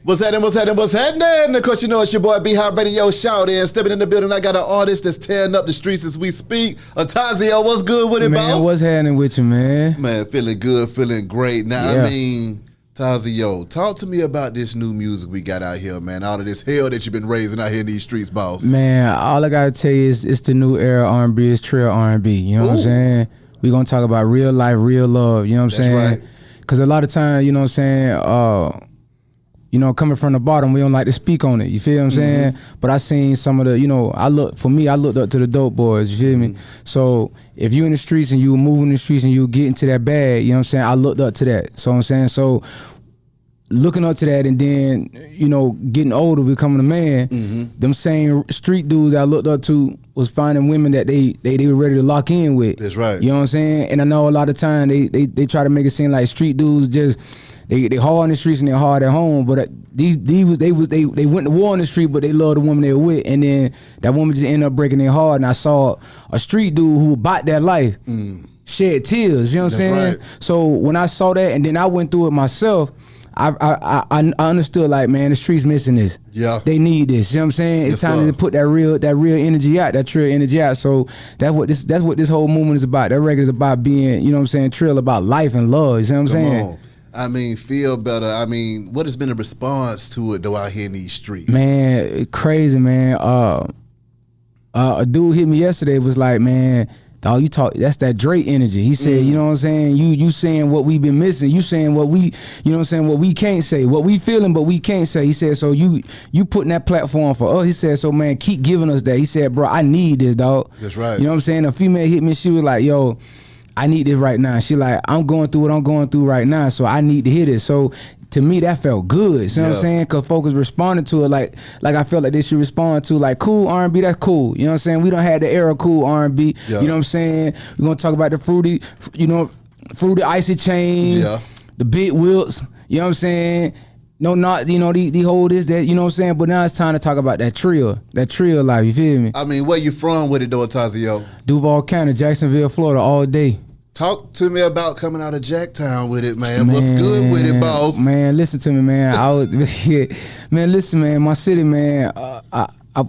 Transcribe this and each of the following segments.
What's happening? Of course, you know it's your boy B-Hop Radio Shout In. Stepping in the building, I got an artist that's tearing up the streets as we speak. Atozzio, what's good with it, boss? Man, what's happening with you, man? Man, feeling good, feeling great. Now, yeah. I mean, Atozzio, talk to me about this new music we got out here, man. All of this hell that you've been raising out here in these streets, boss. Man, all I gotta tell you is it's the new era R&B. It's Trill R&B. You know what I'm saying? We gonna talk about real life, real love. You know what I'm saying? Right. Because a lot of times, you know what I'm saying, coming from the bottom, we don't like to speak on it. You feel what I'm saying? But I seen some of the, I looked up to the dope boys. You feel me? So if you in the streets and you moving in the streets and you get into that bag, you know what I'm saying? I looked up to that. So I'm saying, so looking up to that and then, getting older, becoming a man, them same street dudes I looked up to was finding women that they were ready to lock in with. That's right. You know what I'm saying? And I know a lot of time they try to make it seem like street dudes just they hard in the streets and they hard at home, but they went to war in the street, but they love the woman they were with, and then that woman just ended up breaking their heart. And I saw a street dude who bought that life shed tears. You know what I'm saying? Right. So when I saw that, and then I went through it myself, I understood, like, man, the streets missing this. Yeah. They need this. You know what I'm saying? It's time to put that real energy out, that Trill energy out. So that's what this whole movement is about. That record is about being, you know what I'm saying, Trill, about life and love. You know what I'm saying? On. I mean, feel better. I mean, what has been the response to it though out here in these streets? Man, crazy, man. A dude hit me yesterday, was like, man, dog, you talk, that's that Drake energy. He said, you know what I'm saying? You saying what we've been missing. You saying what we, you know what I'm saying, what we can't say, what we feeling but we can't say. He said, so you putting that platform for us. He said, so man, keep giving us that. He said, bro, I need this, dog. That's right. You know what I'm saying? A female hit me, she was like, yo, I need this right now. She like, I'm going through what I'm going through right now, so I need to hear this. So to me, that felt good. You know what I'm saying? Because folks responded to it like I felt like they should respond to, like, cool R&B, that's cool. You know what I'm saying? We don't have the era cool R&B. You know what I'm saying? We're going to talk about the fruity icy chain, the big wilts. You know what I'm saying? No, not, the whole this, that, you know what I'm saying? But now it's time to talk about that Trill life, you feel me? I mean, where you from with it though, Atozzio? Duval County, Jacksonville, Florida, all day. Talk to me about coming out of Jacktown with it, man. What's good with it, boss? Man, listen to me, man. Man, listen, man. My city, man.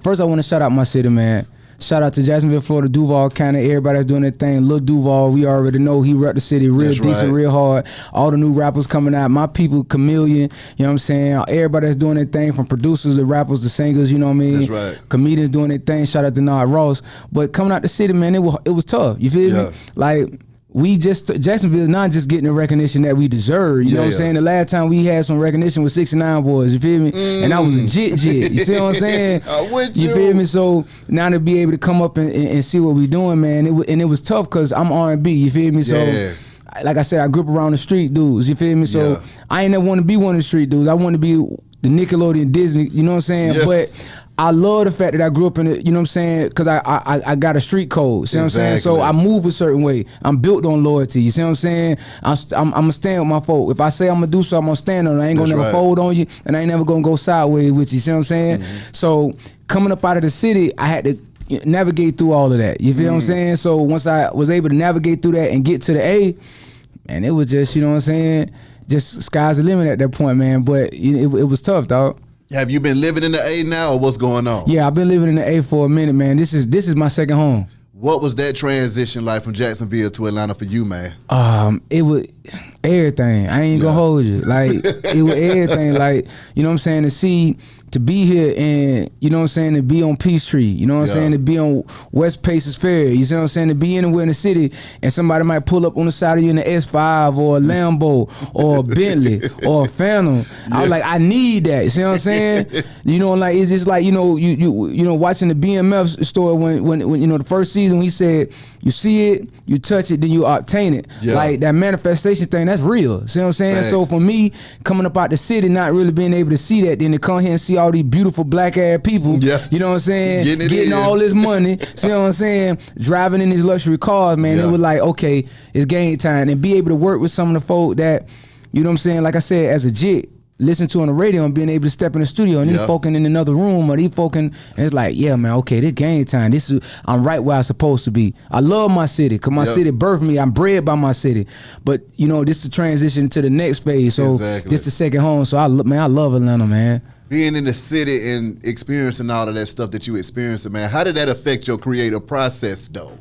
First, I want to shout out my city, man. Shout out to Jacksonville, Florida, Duval County. Everybody that's doing their thing. Lil Duval, we already know he rep the city real decent, real hard. All the new rappers coming out. My people, Chameleon, you know what I'm saying? Everybody that's doing their thing, from producers to rappers to singers, you know what I mean? That's right. Comedians doing their thing. Shout out to Nod Ross. But coming out the city, man, it was tough. You feel me? Like, Jacksonville is not just getting the recognition that we deserve. You know what I'm saying? The last time we had some recognition was 69 Boys, you feel me? And I was a jit. You see what I'm saying? You feel me? So now to be able to come up and see what we doing, man, it was tough because I'm R&B, you feel me? So like I said, I grew up around the street dudes, you feel me? So I ain't never want to be one of the street dudes. I want to be the Nickelodeon Disney, you know what I'm saying? But I love the fact that I grew up in it, you know what I'm saying? Because I got a street code, see what I'm saying? So I move a certain way. I'm built on loyalty, you see what I'm saying? I'm going to stand with my folk. If I say I'm going to do something, I'm going to stand on it. I ain't going to never fold on you, and I ain't never going to go sideways with you, see what I'm saying? So coming up out of the city, I had to navigate through all of that, you feel what I'm saying? So once I was able to navigate through that and get to the A, and it was just, you know what I'm saying? Just sky's the limit at that point, man. But it was tough, dog. Have you been living in the A now, or what's going on? Yeah, I've been living in the A for a minute, man. This is my second home. What was that transition like from Jacksonville to Atlanta for you, man? It was everything. I ain't gonna hold you. Like, it was everything. Like, you know what I'm saying? To be here and, you know what I'm saying, to be on Peachtree, you know what I'm saying, to be on West Paces Ferry, you see what I'm saying, to be anywhere in the city and somebody might pull up on the side of you in the S5 or a Lambo or a Bentley or a Phantom. I was like, I need that, you see what I'm saying? You know, like, it's just like, you know, watching the BMF story when you know, the first season, he said, you see it, you touch it, then you obtain it. Like, that manifestation thing, that's real, see what I'm saying? So for me, coming up out the city, not really being able to see that, then to come here and see all these beautiful black ass people, you know what I'm saying, getting all this money, see what I'm saying, driving in these luxury cars, man, it was like, okay, it's game time. And be able to work with some of the folk that, you know what I'm saying, like I said, as a jit, listen to on the radio and being able to step in the studio and these folk in another room or these folk and it's like, yeah, man, okay, this game time. I'm right where I'm supposed to be. I love my city because my city birthed me. I'm bred by my city. But, this is the transition to the next phase. So this the second home. So I love Atlanta, man. Being in the city and experiencing all of that stuff that you experienced, man, how did that affect your creative process, though?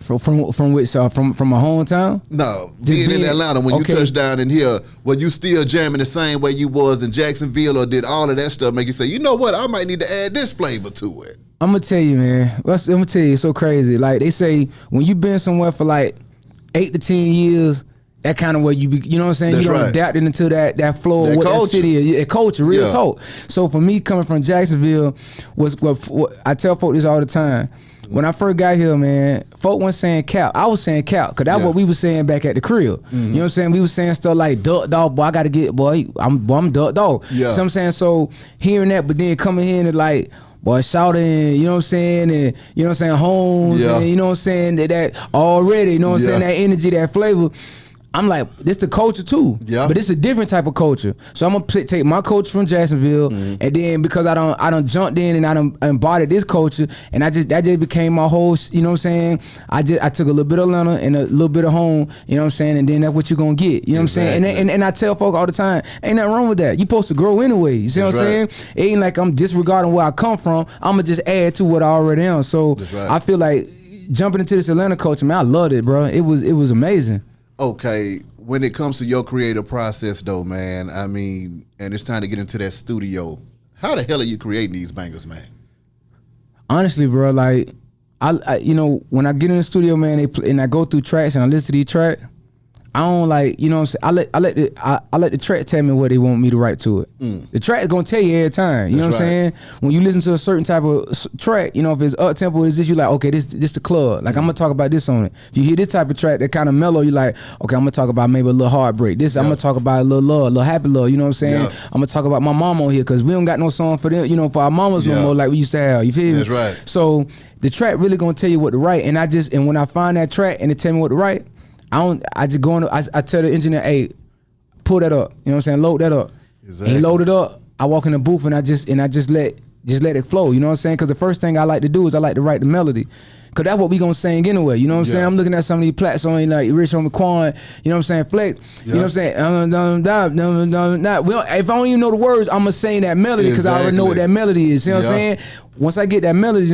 From which from my hometown? No, being in Atlanta when you touched down in here, were you still jamming the same way you was in Jacksonville, or did all of that stuff make you say, you know what, I might need to add this flavor to it? I'm gonna tell you, man. It's so crazy. Like they say, when you've been somewhere for like 8 to 10 years, that kind of way you know what I'm saying? That's you don't right. adapt into that flow of what culture. that city is, that culture, real talk. So for me, coming from Jacksonville, was what I tell folk this all the time. When I first got here, man, folk wasn't saying cap. I was saying cap, because that's what we was saying back at the crib. You know what I'm saying? We was saying stuff like, duck dog, boy, I got to get, I'm duck dog. Yeah. You know what I'm saying? So hearing that, but then coming here and like, boy, shouting, you know what I'm saying? And, you know what I'm saying, homes, and, you know what I'm saying? That already, you know what I'm saying? That energy, that flavor. I'm like, this the culture too, but it's a different type of culture. So I'm gonna take my culture from Jacksonville, and then because I done jumped in and I done embodied this culture, and that just became my whole. You know what I'm saying? I took a little bit of Atlanta and a little bit of home. You know what I'm saying? And then that's what you gonna get. You know what I'm saying? And I tell folk all the time, ain't nothing wrong with that. You supposed to grow anyway. You see what I'm saying? It ain't like I'm disregarding where I come from. I'm gonna just add to what I already am. So I feel like jumping into this Atlanta culture, man, I loved it, bro. It was amazing. Okay, when it comes to your creative process, though, man, I mean, and it's time to get into that studio, how the hell are you creating these bangers, man? Honestly, bro, like, I when I get in the studio, man, and I go through tracks and I listen to these tracks, I don't like, you know what I'm saying? I let the track tell me what they want me to write to it. The track is gonna tell you every time. You know what I'm saying? When you listen to a certain type of track, you know, if it's up tempo, is this, you like, okay, this the club. Like I'm gonna talk about this on it. If you hear this type of track that kind of mellow, you like, okay, I'm gonna talk about maybe a little heartbreak. This I'm gonna talk about a little love, a little happy love. You know what I'm saying? I'm gonna talk about my mom on here because we don't got no song for them, you know, for our mamas no more like we used to have. You feel me? That's right. So the track really gonna tell you what to write, and when I find that track and it tell me what to write, I just go on. I tell the engineer, hey, pull that up. You know what I'm saying? Load that up. Exactly. And he load it up. I walk in the booth and I just let it flow. You know what I'm saying? Because the first thing I like to do is I like to write the melody. Cause that's what we gonna sing anyway. You know what I'm saying? I'm looking at some of these plats on like Rich Homie Quan, you know what I'm saying? Flex, you know what I'm saying? If I don't even know the words, I'm gonna sing that melody because I already know what that melody is. You know what I'm saying? Once I get that melody,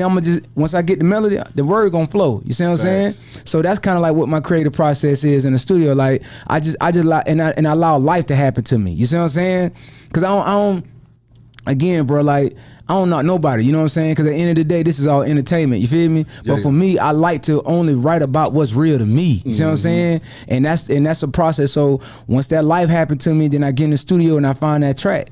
once I get the melody, the word gonna flow. You see what I'm saying? So that's kind of like what my creative process is in the studio. Like I just like and I allow life to happen to me. You see what I'm saying? Cause I don't again, bro, like I don't knock nobody, you know what I'm saying? Because at the end of the day, this is all entertainment, you feel me? But for me, I like to only write about what's real to me, you see what I'm saying? And that's a process. So once that life happened to me, then I get in the studio and I find that track.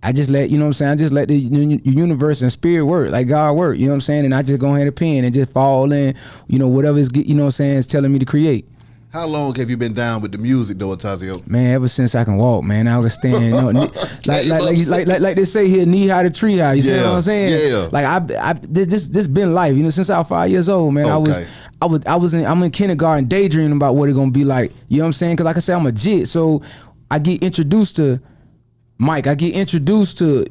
I just let, you know what I'm saying? I just let the universe and spirit work, like God work, you know what I'm saying? And I just go ahead and pen and just fall in, you know, whatever is, you know what I'm saying, is telling me to create. How long have you been down with the music, though, Atozzio? Man, ever since I can walk, man. I was standing, you know, like they say here, knee high to tree high. You see what I'm saying? Yeah. Like this been life, you know. Since I was 5 years old, man. Okay. I'm in kindergarten daydreaming about what it gonna be like. You know what I'm saying? Because like I said, I'm a jit, so I get introduced to Mike. I get introduced to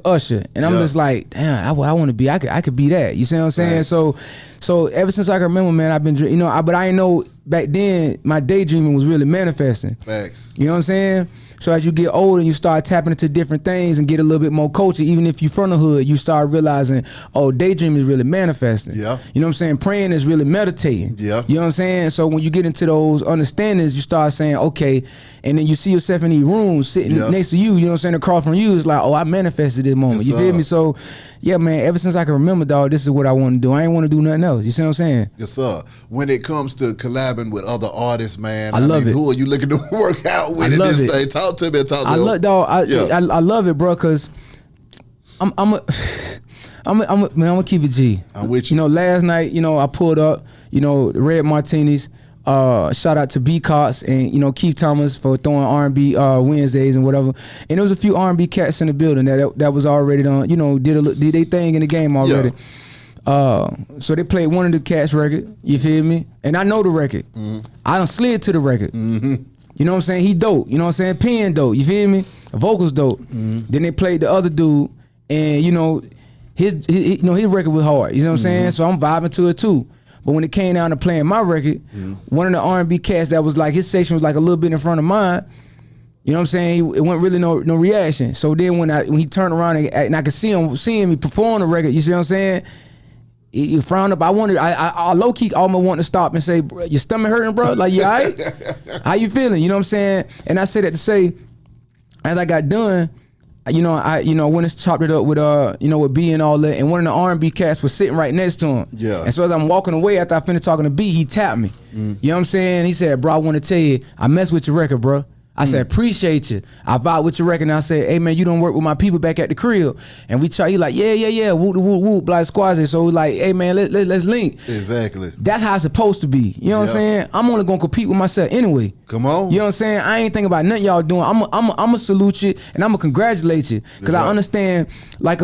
Usher, and I'm just like, damn, I want to be. I could be that. You see what I'm saying? Nice. So ever since I can remember, man, I've been, you know, but I didn't know back then my daydreaming was really manifesting. Facts. You know what I'm saying? So as you get older and you start tapping into different things and get a little bit more culture, even if you from the hood, you start realizing, oh, daydreaming is really manifesting. Yeah. You know what I'm saying? Praying is really meditating. Yeah. You know what I'm saying? So when you get into those understandings, you start saying, okay, and then you see yourself in these rooms sitting next to you, you know what I'm saying, across from you, it's like, oh, I manifested this moment. Yes, you feel me? So yeah, man, ever since I can remember, dog, this is what I want to do. I ain't want to do nothing else. You see what I'm saying? Yes, sir. When it comes to collabing with other artists, man, I love it. Who are you looking to work out with in this thing? Talk to me. Talk to me. I love it, bro, because I'm gonna keep it G. I'm with you. You know, last night, you know, I pulled up, you know, the Red Martinis. Shout out to B Cots and, you know, Keith Thomas for throwing R&B Wednesdays and whatever. And there was a few R&B cats in the building that was already done, you know, did their thing in the game already. Yeah. So they played one of the cats' record, you feel me? And I know the record. I done slid to the record. You know what I'm saying? He dope, you know what I'm saying? Pen dope, you feel me? vocals dope. Then they played the other dude, and you know, his record was hard. You know what I'm saying? So I'm vibing to it too. But when it came down to playing my record, one of the R&B cats that was like, his section was like a little bit in front of mine. You know what I'm saying? It wasn't really no reaction. So then when he turned around and I could seeing me perform the record, you see what I'm saying? He frowned up. I low key almost wanted to stop and say, bro, your stomach hurting, bro? Like, you all right? How you feeling? You know what I'm saying? And I said that to say, as I got done, when it's chopped it up with with B and all that, and one of the R&B cats was sitting right next to him. Yeah. And so as I'm walking away after I finished talking to B, he tapped me. You know what I'm saying? He said, bro, I want to tell you, I mess with your record, bro. I said, appreciate you. I vibe with your record, and I said, hey man, you don't work with my people back at the crib. And we try, he like, yeah, whoop, like squazy. So we like, hey man, let's link. Exactly. That's how it's supposed to be. You know what I'm saying? I'm only gonna compete with myself anyway. Come on. You know what I'm saying? I ain't thinking about nothing y'all doing. I'm gonna salute you and I'm gonna congratulate you. Cause I understand like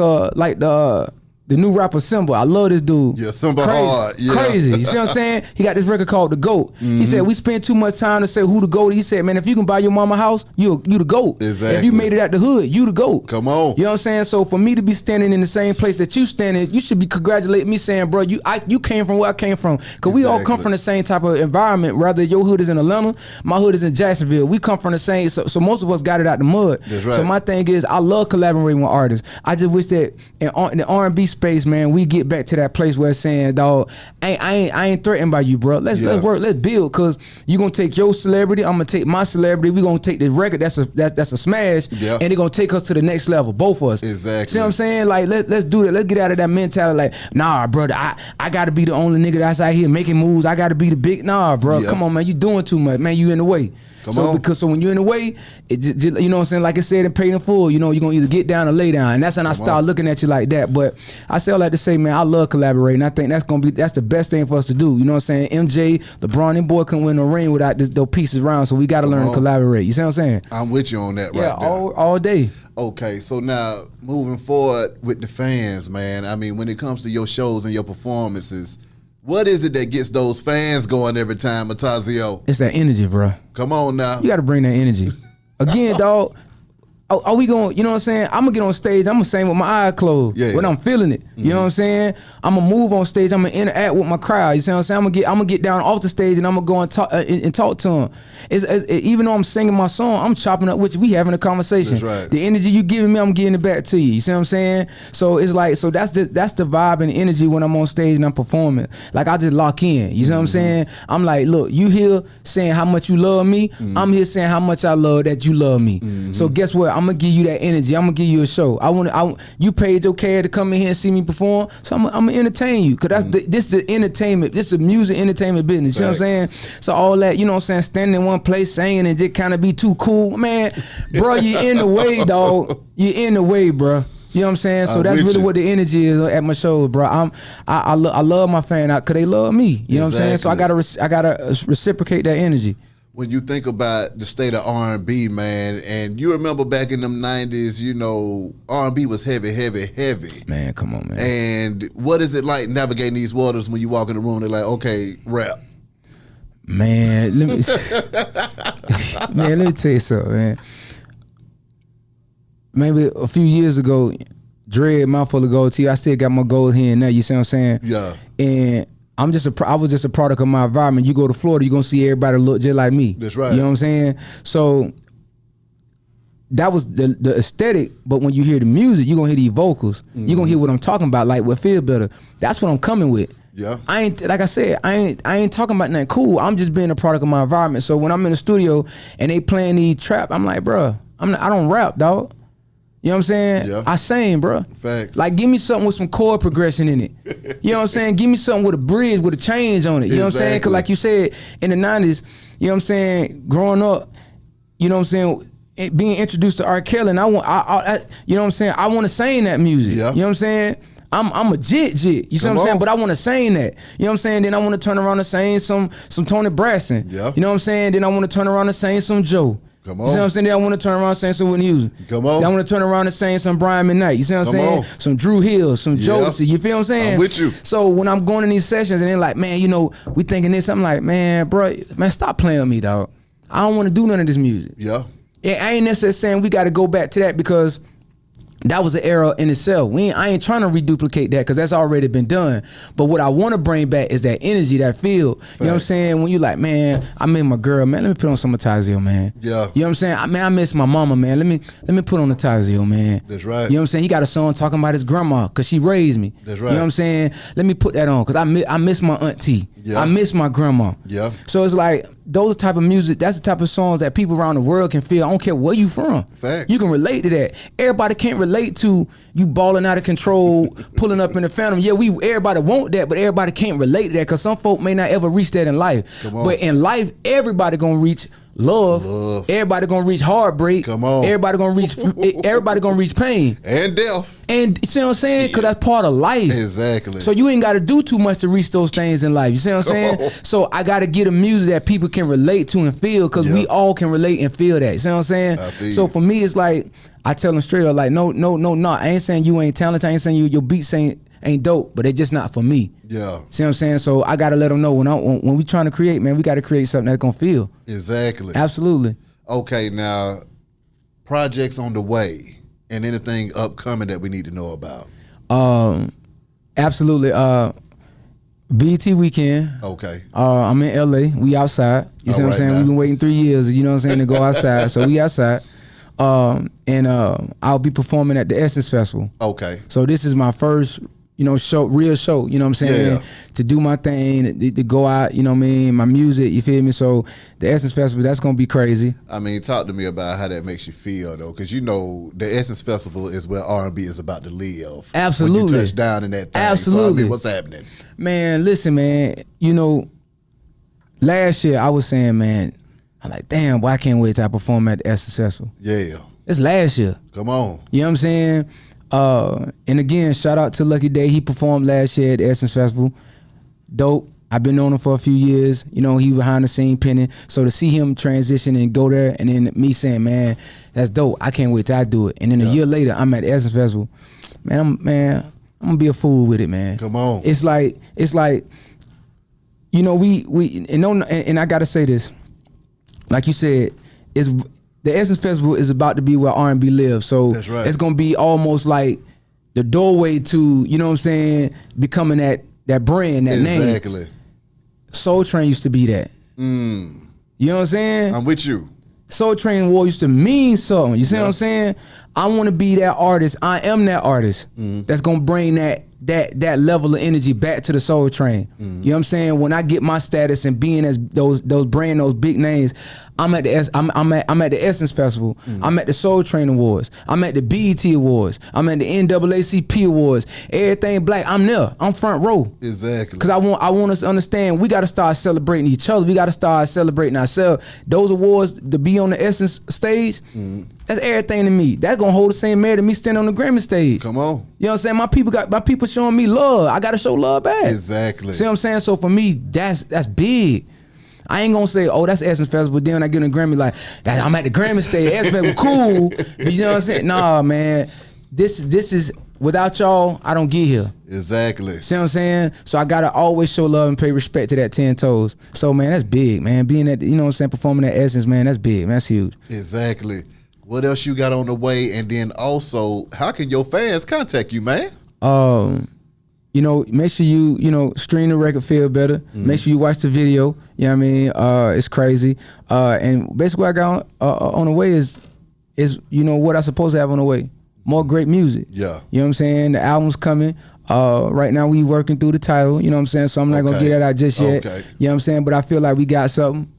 the new rapper Simba. I love this dude. Yeah, Simba hard. Yeah. Crazy. You see what I'm saying? He got this record called The GOAT. He said, we spend too much time to say who the GOAT. He said, man, if you can buy your mama a house, you the GOAT. Exactly. If you made it out the hood, you the GOAT. Come on. You know what I'm saying? So for me to be standing in the same place that you standing, you should be congratulating me saying, bro, you came from where I came from. Cause we all come from the same type of environment. Whether your hood is in Atlanta, my hood is in Jacksonville. We come from the same, so most of us got it out the mud. That's right. So my thing is, I love collaborating with artists. I just wish that in the R&B space, man, we get back to that place where it's saying, dog, I ain't threatened by you, bro. Let's work, let's build, cause you gonna take your celebrity, I'm gonna take my celebrity. We gonna take the record that's a smash, and they gonna take us to the next level, both of us. Exactly. See what I'm saying? Like let's do that. Let's get out of that mentality. Like, nah, brother, I gotta be the only nigga that's out here making moves. I gotta be the big. Nah, bro, come on, man, you doing too much, man. You in the way. So when you're in the way, it just, you know what I'm saying, like I said in Paid in Full, you're gonna either get down or lay down, and that's when I start looking at you like that. But I say all that to say, man, I love collaborating. I think that's the best thing for us to do. You know what I'm saying? MJ, LeBron, and boy couldn't win the ring without those pieces around. So we got to learn to collaborate. You see what I'm saying? I'm with you on that right there. all day. Okay, so now moving forward with the fans, man. I mean, when it comes to your shows and your performances, what is it that gets those fans going every time, Atozzio? It's that energy, bro. Come on now. You got to bring that energy. Again, dog, are we going, you know what I'm saying? I'm going to get on stage, I'm going to sing with my eyes closed when I'm feeling it. You know what I'm saying? I'm going to move on stage, I'm going to interact with my crowd. You see what I'm saying? I'm going to get down off the stage and I'm going to go and talk to them. Even though I'm singing my song, I'm chopping up with you. We having a conversation. That's right. The energy you giving me, I'm giving it back to you. You see what I'm saying? So it's like, so that's the vibe and the energy when I'm on stage and I'm performing. Like I just lock in. You see what I'm saying? I'm like, look, you here saying how much you love me. I'm here saying how much I love that you love me. So guess what? I'm gonna give you that energy. I'm gonna give you a show. You paid your care to come in here and see me perform, so I'm gonna entertain you. Cause this is the entertainment. This is music entertainment business. You know what I'm saying? So all that, you know what I'm saying, standing in one place singing and just kind of be too cool, man, bro. You in the way, dog. You in the way, bro. You know what I'm saying? So that's really what the energy is at my shows, bro. I love my fan out because they love me. You know what I'm saying? So I gotta reciprocate that energy. When you think about the state of R&B, man, and you remember back in them 90s, you know, R&B was heavy. Man, come on, man. And what is it like navigating these waters when you walk in the room? They're like, okay, rap. Man, let me tell you something, man. Maybe a few years ago, dread, mouthful of gold teeth. I still got my gold here and there. You see what I'm saying? Yeah. And I was just a product of my environment. You go to Florida, you're gonna see everybody look just like me. That's right. You know what I'm saying? So that was the aesthetic, but when you hear the music, you're gonna hear these vocals. You're gonna hear what I'm talking about, like what feel better. That's what I'm coming with. Yeah. I ain't talking about nothing cool. I'm just being a product of my environment. So when I'm in the studio and they playing these trap, I'm like, bro, I don't rap, dog. You know what I'm saying? Yeah. I sing, bro. Facts. Like, give me something with some chord progression in it. You know what I'm saying? Give me something with a bridge, with a change on it. You know what I'm saying? Because like you said, in the 90s, you know what I'm saying, growing up, you know what I'm saying, being introduced to R. Kelly, and I you know what I'm saying, I want to sing that music. Yeah. You know what I'm saying? I'm a jit. You see what I'm saying? But I want to sing that. You know what I'm saying? Then I want to turn around and sing some Tony Braxton. Yeah. You know what I'm saying? Then I want to turn around and sing some Joe. Come on. You see what I'm saying? Then I want to turn around and sing some Whitney Houston. Come on. Then I want to turn around and sing some Brian McKnight. You see what I'm saying? On. Some Drew Hill, some Josie. You feel what I'm saying? I'm with you. So when I'm going in these sessions and they're like, man, you know, we thinking this, I'm like, man, bro, man, stop playing with me, dog. I don't want to do none of this music. Yeah. I ain't necessarily saying we got to go back to that because that was an era in itself. I ain't trying to reduplicate that because that's already been done. But what I want to bring back is that energy, that feel. Facts. You know what I'm saying? When you like, man, I miss my girl, man. Let me put on some Atozzio, man. Yeah. You know what I'm saying? Man, I miss my mama, man. Let me put on Atozzio, man. That's right. You know what I'm saying? He got a song talking about his grandma because she raised me. That's right. You know what I'm saying? Let me put that on because I miss my auntie. Yeah. I miss my grandma. Yeah. So it's like those type of music, that's the type of songs that people around the world can feel. I don't care where you from. Facts. You can relate to that. Everybody can't relate to you balling out of control, pulling up in the Phantom. Yeah, everybody want that, but everybody can't relate to that because some folk may not ever reach that in life. But in life, everybody gonna reach love. Everybody gonna reach heartbreak. Come on. Everybody gonna reach pain. And death. And you see what I'm saying? Because that's part of life. Exactly. So you ain't got to do too much to reach those things in life. You see what I'm saying? So I got to get a music that people can relate to and feel because we all can relate and feel that. You see what I'm saying? So for me, it's like, I tell them straight up, like, no. I ain't saying you ain't talented. I ain't saying your beats ain't dope, but they just not for me. Yeah. See what I'm saying? So I got to let them know when we trying to create, man, we got to create something that's going to feel. Exactly. Absolutely. Okay, now, projects on the way and anything upcoming that we need to know about. Absolutely. BT weekend. Okay. I'm in LA. We outside. You see what I'm saying? We've been waiting 3 years, you know what I'm saying, to go outside. So we outside. And I'll be performing at the Essence Festival. Okay. So this is my first, real show, you know what I'm saying? Yeah. To do my thing, to go out, you know what I mean? My music, you feel me? So the Essence Festival, that's gonna be crazy. I mean, talk to me about how that makes you feel though, because the Essence Festival is where R&B is about to live. Absolutely. When you touch down in that thing. Absolutely. So I mean, what's happening? Man, listen, man, last year I was saying, man, I'm like, damn, boy, I can't wait till I perform at the Essence Festival. Yeah. It's last year. Come on. You know what I'm saying? And again, shout out to Lucky Day. He performed last year at the Essence Festival. Dope. I've been on him for a few years. He behind the scene penning. So to see him transition and go there, and then me saying, man, that's dope. I can't wait till I do it. And then a year later, I'm at the Essence Festival. I'm gonna be a fool with it, man. Come on. It's like, and I gotta say this. Like you said, the Essence Festival is about to be where R&B lives. So that's right. It's gonna be almost like the doorway to, you know what I'm saying, becoming that brand, that name. Exactly. Soul Train used to be that. You know what I'm saying? I'm with you. Soul Train War used to mean something. You see what I'm saying? I want to be that artist. I am that artist that's gonna bring that level of energy back to the Soul Train. You know what I'm saying? When I get my status and being as those big names, I'm at the Essence Festival. I'm at the Soul Train Awards. I'm at the BET Awards. I'm at the NAACP Awards. Everything black. I'm there. I'm front row. Exactly. Because I want us to understand we got to start celebrating each other. We got to start celebrating ourselves. Those awards to be on the Essence stage, that's everything to me. That's gonna hold the same merit to me standing on the Grammy stage. Come on. You know what I'm saying? My people showing me love. I gotta show love back. Exactly. See what I'm saying? So for me, that's big. I ain't gonna say, oh, that's Essence Festival, but then when I get on the Grammy, like, I'm at the Grammy stage. Essence Festival, cool. But you know what I'm saying? Nah, man. This is, without y'all, I don't get here. Exactly. See what I'm saying? So I gotta always show love and pay respect to that 10 toes. So, man, that's big, man. Being at, you know what I'm saying, performing at Essence, man, that's big, man. That's huge. Exactly. What else you got on the way? And then also, how can your fans contact you, man? Make sure you stream the record, feel better. Make sure you watch the video. You know what I mean? It's crazy. And basically what I got on the way is what I supposed to have on the way. More great music. Yeah. You know what I'm saying? The album's coming. Right now we working through the title, you know what I'm saying? So I'm not gonna get that out just yet. Okay. You know what I'm saying? But I feel like we got something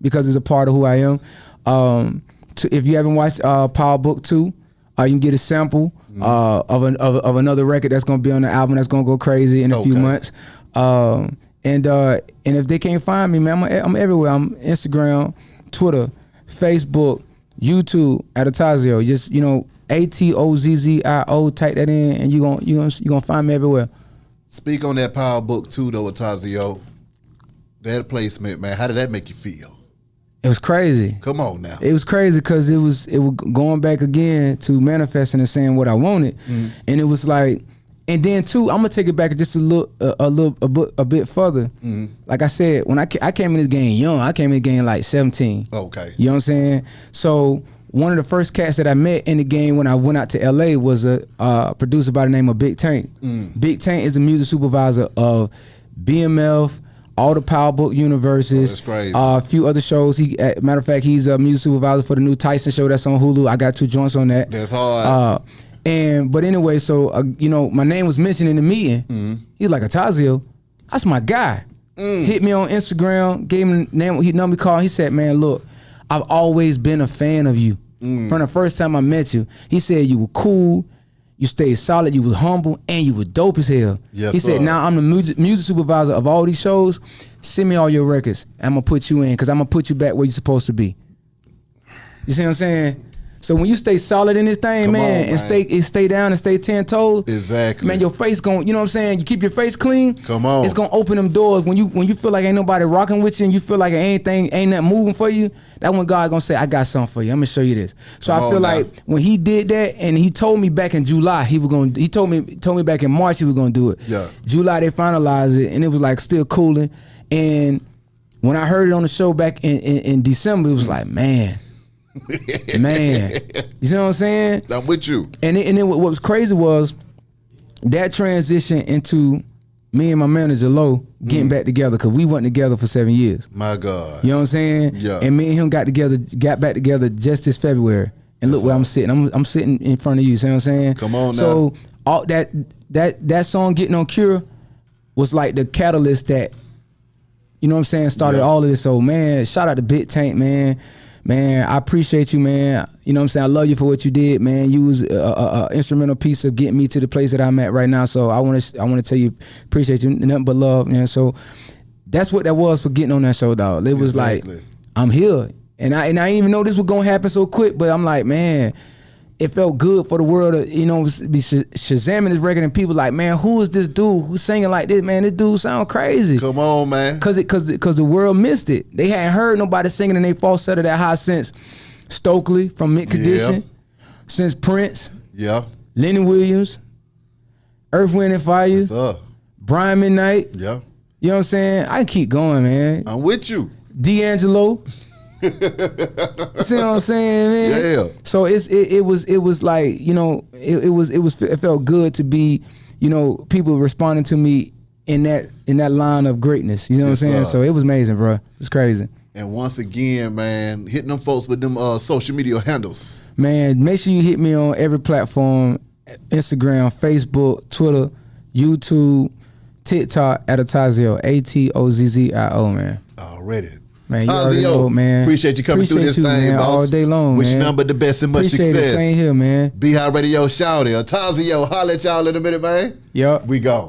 because it's a part of who I am. If you haven't watched Power Book 2, you can get a sample of another record that's gonna be on the album that's gonna go crazy in a few months. And if they can't find me, man, I'm everywhere. I'm Instagram, Twitter, Facebook, YouTube at Atozzio. Just ATOZZIO. Type that in, and you gonna find me everywhere. Speak on that Power Book 2 though, Atozzio. That placement, man. How did that make you feel? It was crazy. Come on now. It was crazy because it was going back again to manifesting and saying what I wanted, and it was like, And then too, I'm gonna take it back just a bit further. Mm-hmm. Like I said, when I came in this game young, I came in the game like 17. Okay. You know what I'm saying? So one of the first cats that I met in the game when I went out to LA was a producer by the name of Big Tank. Big Tank is a music supervisor of BMF, all the Power Book universes, that's crazy. A few other shows. Matter of fact, he's a music supervisor for the new Tyson show that's on Hulu. I got 2 joints on that. That's hard. But anyway, so you know, my name was mentioned in the meeting. Mm-hmm. He was like, Atozzio, that's my guy. Hit me on Instagram, gave him the name, he number called. He said, man, look, I've always been a fan of you. From the first time I met you. He said you were cool, you stayed solid, you was humble, and you were dope as hell. Yes, he said, now I'm the music supervisor of all these shows. Send me all your records. I'm gonna put you in, because I'm gonna put you back where you're supposed to be. You see what I'm saying? So when you stay solid in this thing, man, and stay down and stay 10 toes, exactly, man, your face gon', you know what I'm saying? You keep your face clean. Come on, it's gonna open them doors when you feel like ain't nobody rocking with you and you feel like ain't nothing moving for you. That when God gonna say, I got something for you. I'm gonna show you this. So I feel like when he did that, and he told me back in July he told me back in March he was gonna do it. Yeah. July they finalized it, and it was like still cooling. And when I heard it on the show back in December, it was like, man. Man, you see what I'm saying? I'm with you. And then what was crazy was that transition into me and my manager Lo getting back together, because we wasn't together for 7 years. My God. You know what I'm saying? Yeah. And me and him got back together just this February. And look where I'm sitting. I'm sitting in front of you. See what I'm saying? Come on now. So all that song Getting on Cure was like the catalyst that, you know what I'm saying, started all of this. So man, shout out to Big Tank, man. Man, I appreciate you, man. You know what I'm saying? I love you for what you did, man. You was a instrumental piece of getting me to the place that I'm at right now. So I want to tell you, appreciate you, nothing but love, man. So that's what that was for getting on that show, dog. It was like, I'm here, and I didn't even know this was gonna happen so quick. But I'm like, man, it felt good for the world to, you know, be shazamming this record, and people like, man, who is this dude who's singing like this? Man, this dude sound crazy. Come on, man. Cause the world missed it. They hadn't heard nobody singing in their falsetto that high since Stokely from Mint Condition, since Prince, Lenny Williams, Earth, Wind and Fire, Brian Midnight. You know what I'm saying? I can keep going, man. I'm with you. D'Angelo. See what I'm saying, man? Yeah. So it was like, you know, it felt good to be, you know, people responding to me in that line of greatness. You know what I'm saying? So it was amazing, bro. It's crazy. And once again, man, hitting them folks with them social media handles. Man, make sure you hit me on every platform: Instagram, Facebook, Twitter, YouTube, TikTok at Atozzio, Atozzio, man. Already. Man, Atozzio, man. Appreciate you coming through this thing, man, boss. All day long, Wish man. you nothing but the best and much success. Same here, man. Be High Radio, shout it. Atozzio, holla at y'all in a minute, man. Yup. We go.